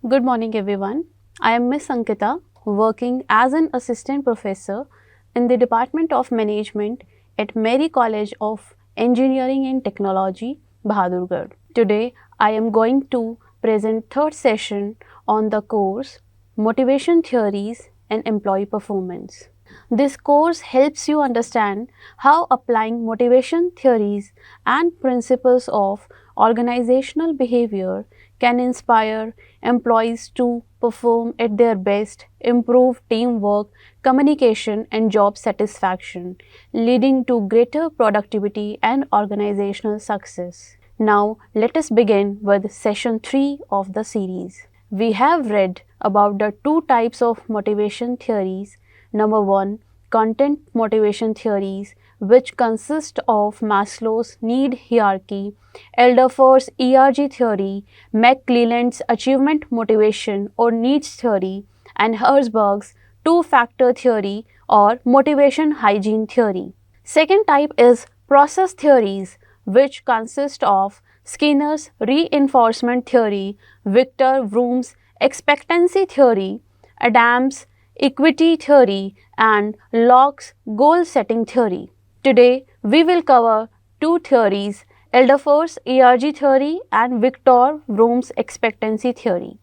Good morning, everyone. I am Miss Ankita, working as an assistant professor in the Department of Management at MERI College of Engineering and Technology, Bahadurgarh. Today, I am going to present third session on the course Motivation Theories and Employee Performance. This course helps you understand how applying motivation theories and principles of organizational behavior can inspire employees to perform at their best, improve teamwork, communication, and job satisfaction, leading to greater productivity and organizational success. Now, let us begin with session 3 of the series. We have read about the two types of motivation theories. Number 1, content motivation theories, which consist of Maslow's need hierarchy, Alderfer's ERG theory, McClelland's achievement motivation or needs theory, and Herzberg's two-factor theory or motivation hygiene theory. Second type is process theories, which consist of Skinner's reinforcement theory, Victor Vroom's expectancy theory, Adams' equity theory, and Locke's goal setting theory. Today, we will cover two theories, Alderfer's ERG theory and Victor Vroom's expectancy theory.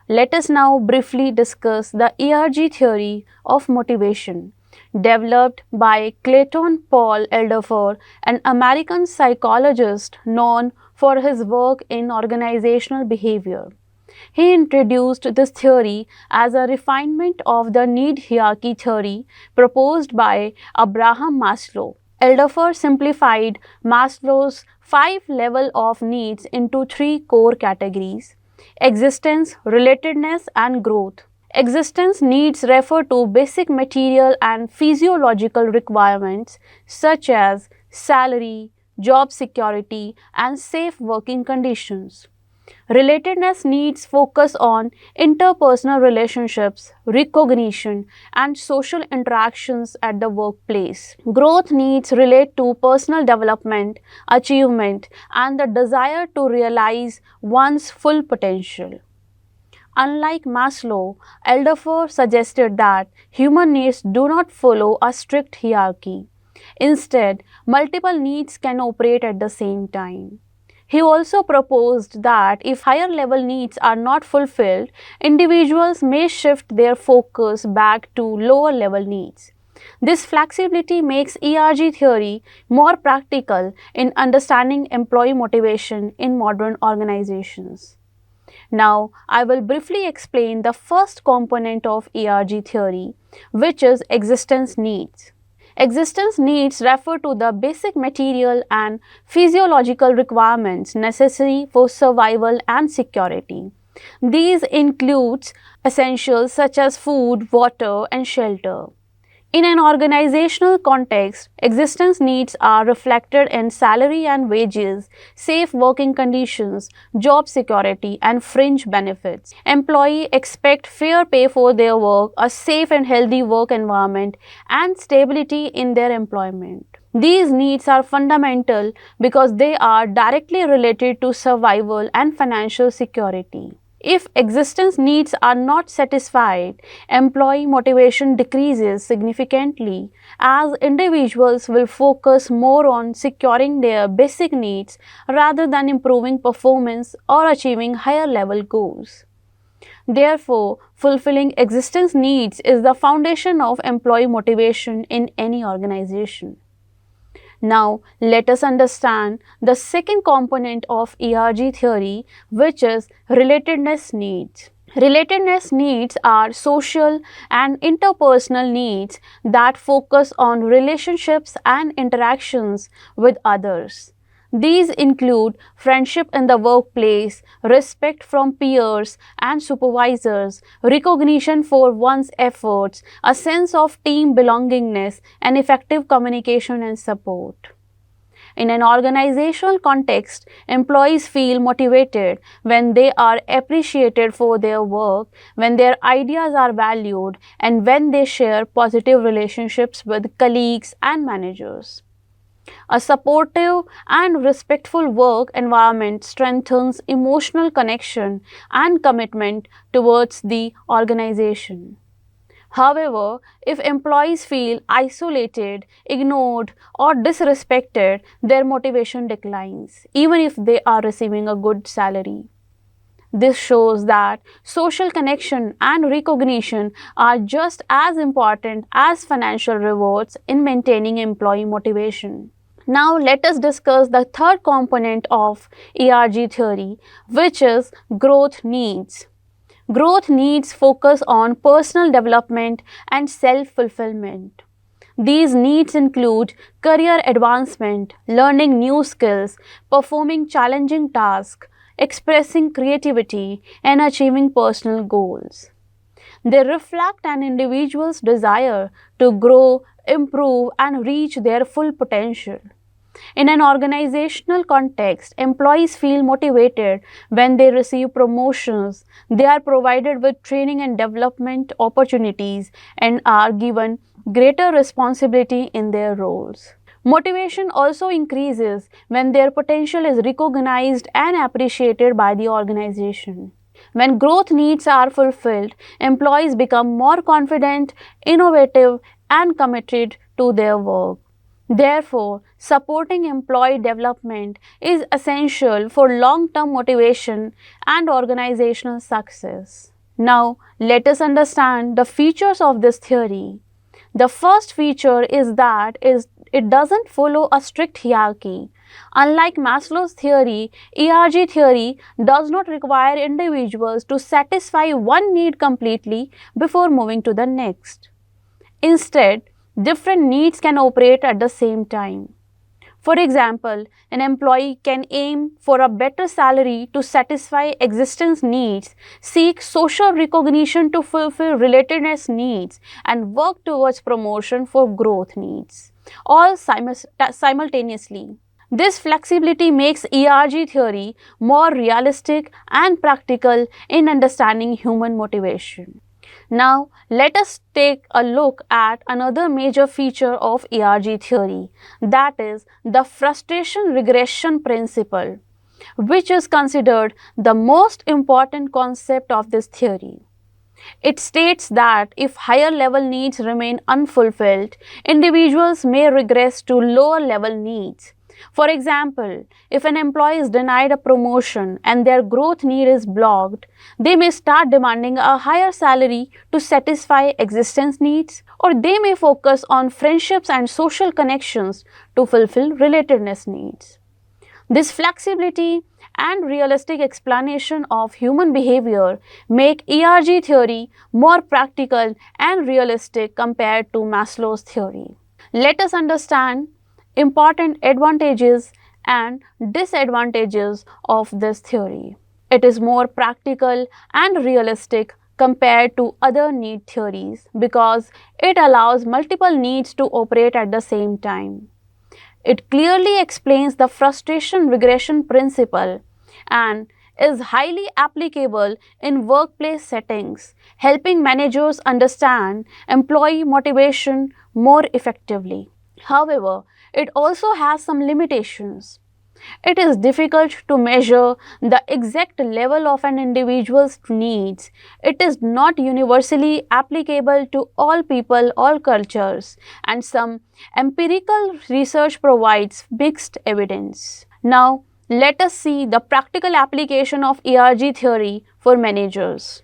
Let us now briefly discuss the ERG theory of motivation, developed by Clayton Paul Alderfer, an American psychologist known for his work in organizational behavior. He introduced this theory as a refinement of the need hierarchy theory proposed by Abraham Maslow. Alderfer simplified Maslow's 5 levels of needs into 3 core categories: existence, relatedness, and growth. Existence needs refer to basic material and physiological requirements such as salary, job security, and safe working conditions. Relatedness needs focus on interpersonal relationships, recognition, and social interactions at the workplace. Growth needs relate to personal development, achievement, and the desire to realize one's full potential. Unlike Maslow, Alderfer suggested that human needs do not follow a strict hierarchy. Instead, multiple needs can operate at the same time. He also proposed that if higher level needs are not fulfilled, individuals may shift their focus back to lower level needs. This flexibility makes ERG theory more practical in understanding employee motivation in modern organizations. Now, I will briefly explain the first component of ERG theory, which is existence needs. Existence needs refer to the basic material and physiological requirements necessary for survival and security. These include essentials such as food, water, and shelter. In an organizational context, existence needs are reflected in salary and wages, safe working conditions, job security, and fringe benefits. Employees expect fair pay for their work, a safe and healthy work environment, and stability in their employment. These needs are fundamental because they are directly related to survival and financial security. If existence needs are not satisfied, employee motivation decreases significantly as individuals will focus more on securing their basic needs rather than improving performance or achieving higher level goals. Therefore, fulfilling existence needs is the foundation of employee motivation in any organization. Now, let us understand the second component of ERG theory, which is relatedness needs. Relatedness needs are social and interpersonal needs that focus on relationships and interactions with others. These include friendship in the workplace, respect from peers and supervisors, recognition for one's efforts, a sense of team belongingness, and effective communication and support. In an organizational context, employees feel motivated when they are appreciated for their work, when their ideas are valued, and when they share positive relationships with colleagues and managers. A supportive and respectful work environment strengthens emotional connection and commitment towards the organization. However, if employees feel isolated, ignored, or disrespected, their motivation declines, even if they are receiving a good salary. This shows that social connection and recognition are just as important as financial rewards in maintaining employee motivation. Now, let us discuss the third component of ERG theory, which is growth needs. Growth needs focus on personal development and self-fulfillment. These needs include career advancement, learning new skills, performing challenging tasks, expressing creativity, and achieving personal goals. They reflect an individual's desire to grow, improve, and reach their full potential. In an organizational context, employees feel motivated when they receive promotions, they are provided with training and development opportunities, and are given greater responsibility in their roles. Motivation also increases when their potential is recognized and appreciated by the organization. When growth needs are fulfilled, employees become more confident, innovative, and committed to their work. Therefore, supporting employee development is essential for long-term motivation and organizational success. Now, let us understand the features of this theory. The first feature is that it doesn't follow a strict hierarchy. Unlike Maslow's theory, ERG theory does not require individuals to satisfy one need completely before moving to the next. Instead, different needs can operate at the same time. For example, an employee can aim for a better salary to satisfy existence needs, seek social recognition to fulfill relatedness needs, and work towards promotion for growth needs, all simultaneously. This flexibility makes ERG theory more realistic and practical in understanding human motivation. Now, let us take a look at another major feature of ERG theory, that is the frustration regression principle, which is considered the most important concept of this theory. It states that if higher level needs remain unfulfilled, individuals may regress to lower level needs. For example, if an employee is denied a promotion and their growth need is blocked, they may start demanding a higher salary to satisfy existence needs, or they may focus on friendships and social connections to fulfill relatedness needs. This flexibility and realistic explanation of human behavior make ERG theory more practical and realistic compared to Maslow's theory. Let us understand important advantages and disadvantages of this theory. It is more practical and realistic compared to other need theories because it allows multiple needs to operate at the same time. It clearly explains the frustration regression principle and is highly applicable in workplace settings, helping managers understand employee motivation more effectively. However, it also has some limitations. It is difficult to measure the exact level of an individual's needs. It is not universally applicable to all people, all cultures, and some empirical research provides mixed evidence. Now, let us see the practical application of ERG theory for managers.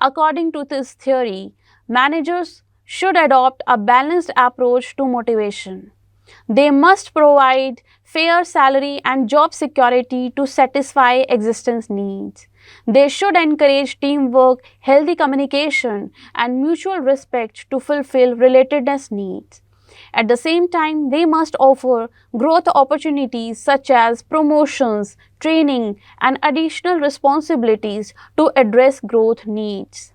According to this theory, managers should adopt a balanced approach to motivation. They must provide fair salary and job security to satisfy existence needs. They should encourage teamwork, healthy communication, and mutual respect to fulfill relatedness needs. At the same time, they must offer growth opportunities such as promotions, training, and additional responsibilities to address growth needs.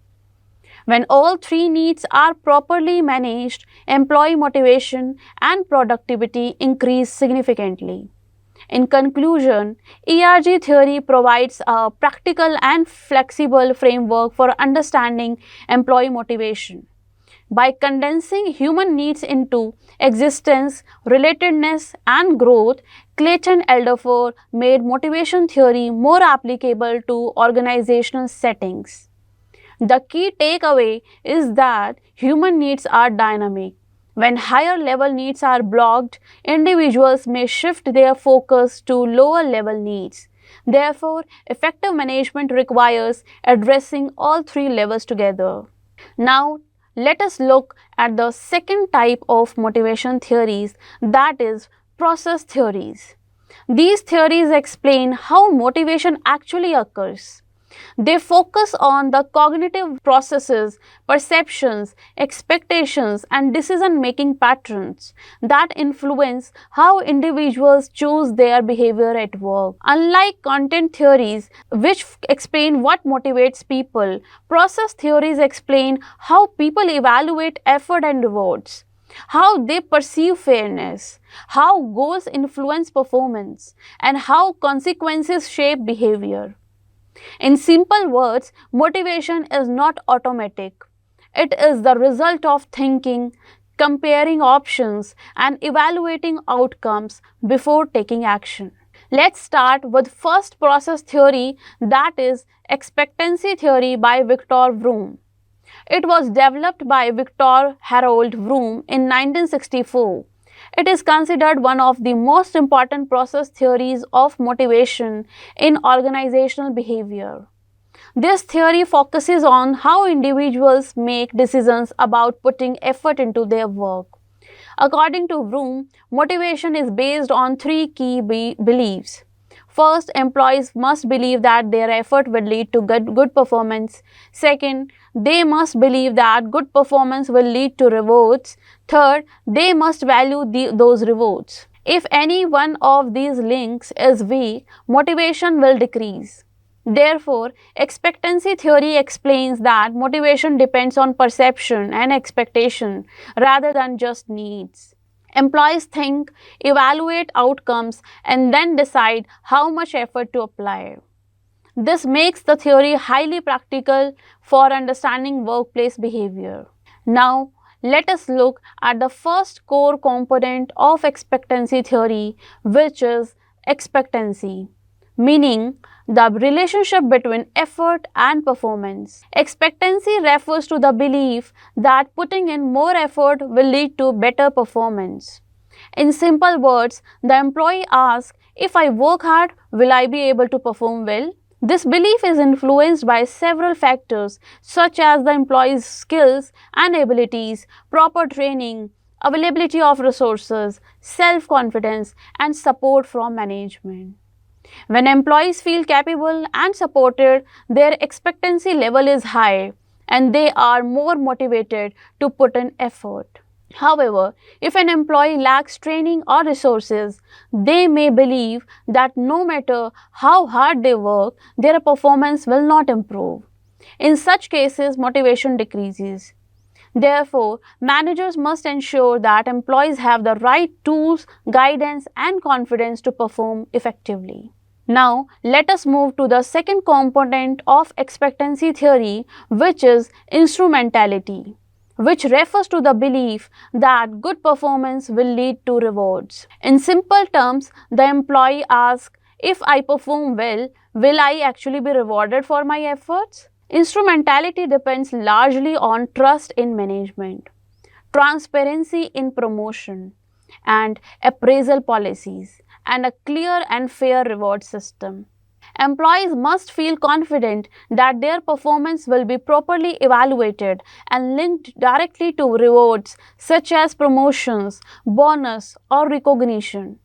When all three needs are properly managed, employee motivation and productivity increase significantly. In conclusion, ERG theory provides a practical and flexible framework for understanding employee motivation. By condensing human needs into existence, relatedness, and growth, Clayton Alderfer made motivation theory more applicable to organizational settings. The key takeaway is that human needs are dynamic. When higher level needs are blocked, individuals may shift their focus to lower level needs. Therefore, effective management requires addressing all three levels together. Now, let us look at the second type of motivation theories, that is, process theories. These theories explain how motivation actually occurs. They focus on the cognitive processes, perceptions, expectations, and decision making patterns that influence how individuals choose their behavior at work. Unlike content theories, which explain what motivates people, process theories explain how people evaluate effort and rewards, how they perceive fairness, how goals influence performance, and how consequences shape behavior. In simple words, motivation is not automatic. It is the result of thinking, comparing options, and evaluating outcomes before taking action. Let's start with first process theory, that is expectancy theory by Victor Vroom. It was developed by Victor Harold Vroom in 1964. It is considered one of the most important process theories of motivation in organizational behavior. This theory focuses on how individuals make decisions about putting effort into their work. According to Vroom, motivation is based on three key beliefs. First, employees must believe that their effort will lead to good performance. Second, they must believe that good performance will lead to rewards. Third, they must value those rewards. If any one of these links is weak, motivation will decrease. Therefore, expectancy theory explains that motivation depends on perception and expectation rather than just needs. Employees think, evaluate outcomes, and then decide how much effort to apply. This makes the theory highly practical for understanding workplace behavior. Now, let us look at the first core component of expectancy theory, which is expectancy, meaning the relationship between effort and performance. Expectancy refers to the belief that putting in more effort will lead to better performance. In simple words, the employee asks, if I work hard, will I be able to perform well? This belief is influenced by several factors such as the employee's skills and abilities, proper training, availability of resources, self-confidence, and support from management. When employees feel capable and supported, their expectancy level is high and they are more motivated to put in effort. However, if an employee lacks training or resources, they may believe that no matter how hard they work, their performance will not improve. In such cases, motivation decreases. Therefore, managers must ensure that employees have the right tools, guidance, and confidence to perform effectively. Now, let us move to the second component of expectancy theory, which is instrumentality, which refers to the belief that good performance will lead to rewards. In simple terms, the employee asks, if I perform well, will I actually be rewarded for my efforts? Instrumentality depends largely on trust in management, transparency in promotion, and appraisal policies, and a clear and fair reward system. Employees must feel confident that their performance will be properly evaluated and linked directly to rewards such as promotions, bonus, or recognition.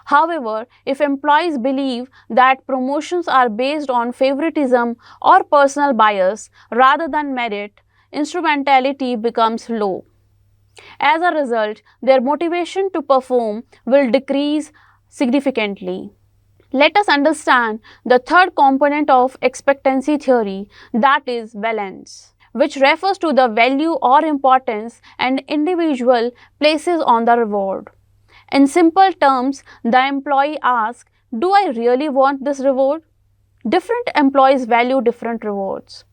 However, if employees believe that promotions are based on favoritism or personal bias rather than merit, instrumentality becomes low. As a result, their motivation to perform will decrease significantly. Let us understand the third component of expectancy theory, that is valence, which refers to the value or importance an individual places on the reward. In simple terms, the employee asks, do I really want this reward? Different employees value different rewards.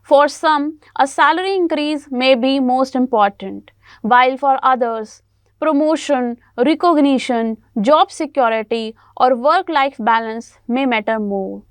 For some, a salary increase may be most important, while for others, promotion, recognition, job security, or work life balance may matter more.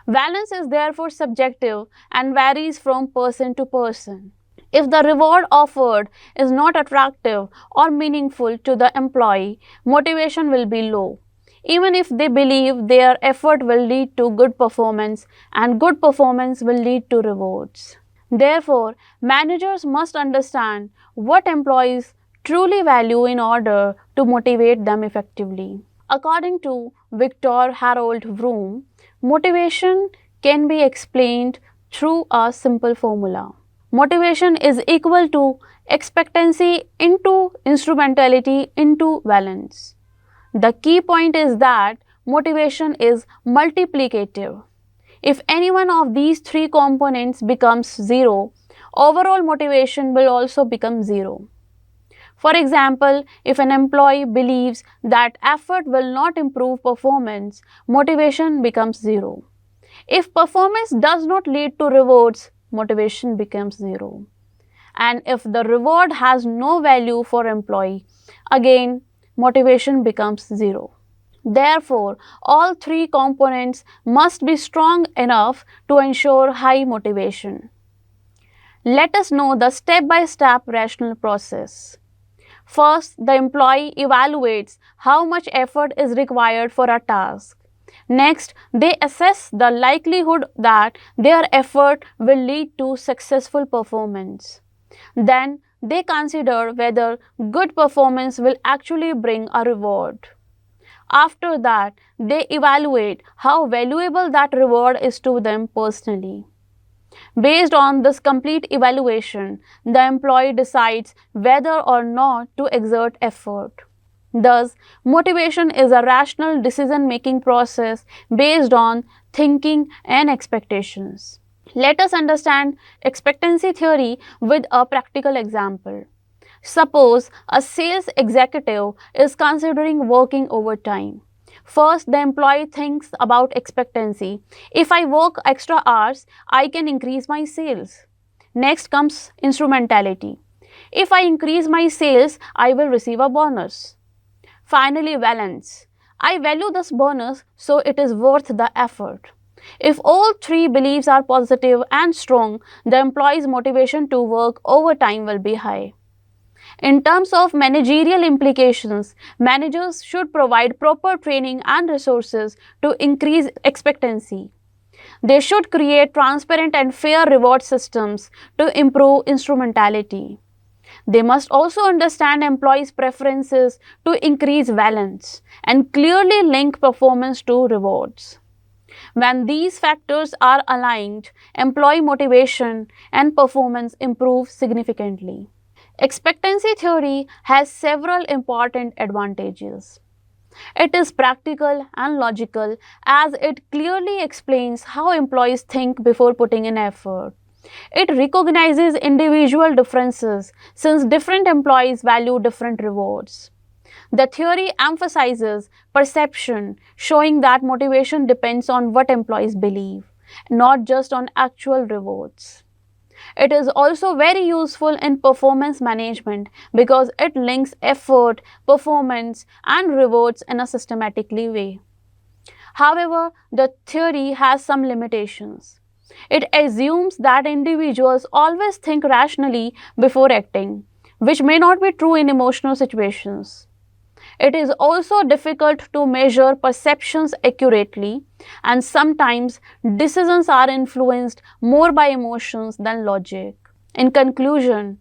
Balance is therefore subjective and varies from person to person. If the reward offered is not attractive or meaningful to the employee, motivation will be low, even if they believe their effort will lead to good performance and good performance will lead to rewards. Therefore, managers must understand what employees truly value in order to motivate them effectively. According to Victor Harold Vroom, motivation can be explained through a simple formula. Motivation is equal to expectancy into instrumentality into balance. The key point is that motivation is multiplicative. If any one of these three components becomes zero, overall motivation will also become zero. For example, if an employee believes that effort will not improve performance, motivation becomes zero. If performance does not lead to rewards, motivation becomes zero. And if the reward has no value for employee, again motivation becomes zero. Therefore, all three components must be strong enough to ensure high motivation. Let us know the step-by-step rational process. First, the employee evaluates how much effort is required for a task. Next, they assess the likelihood that their effort will lead to successful performance. Then, they consider whether good performance will actually bring a reward. After that, they evaluate how valuable that reward is to them personally. Based on this complete evaluation, the employee decides whether or not to exert effort. Thus, motivation is a rational decision-making process based on thinking and expectations. Let us understand expectancy theory with a practical example. Suppose a sales executive is considering working overtime. First, the employee thinks about expectancy. If I work extra hours, I can increase my sales. Next comes instrumentality. If I increase my sales, I will receive a bonus. Finally, balance. I value this bonus, so it is worth the effort. If all three beliefs are positive and strong, the employee's motivation to work overtime will be high. In terms of managerial implications, managers should provide proper training and resources to increase expectancy. They should create transparent and fair reward systems to improve instrumentality. They must also understand employees' preferences to increase balance and clearly link performance to rewards. When these factors are aligned, employee motivation and performance improve significantly. Expectancy theory has several important advantages. It is practical and logical as it clearly explains how employees think before putting in effort. It recognizes individual differences since different employees value different rewards. The theory emphasizes perception, showing that motivation depends on what employees believe, not just on actual rewards. It is also very useful in performance management because it links effort, performance, and rewards in a systematically way. However, the theory has some limitations. It assumes that individuals always think rationally before acting, which may not be true in emotional situations. It is also difficult to measure perceptions accurately, and sometimes decisions are influenced more by emotions than logic. In conclusion,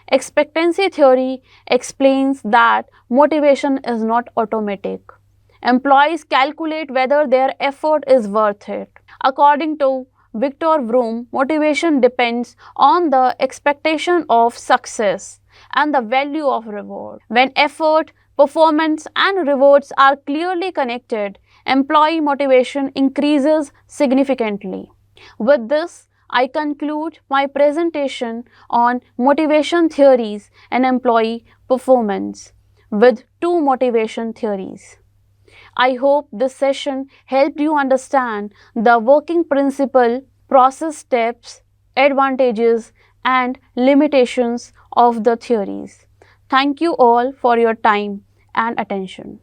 expectancy theory explains that motivation is not automatic. Employees calculate whether their effort is worth it. According to Victor Vroom, motivation depends on the expectation of success and the value of reward. When effort, performance, and rewards are clearly connected, employee motivation increases significantly. With this, I conclude my presentation on motivation theories and employee performance with two motivation theories. I hope this session helped you understand the working principle, process steps, advantages, and limitations of the theories. Thank you all for your time and attention.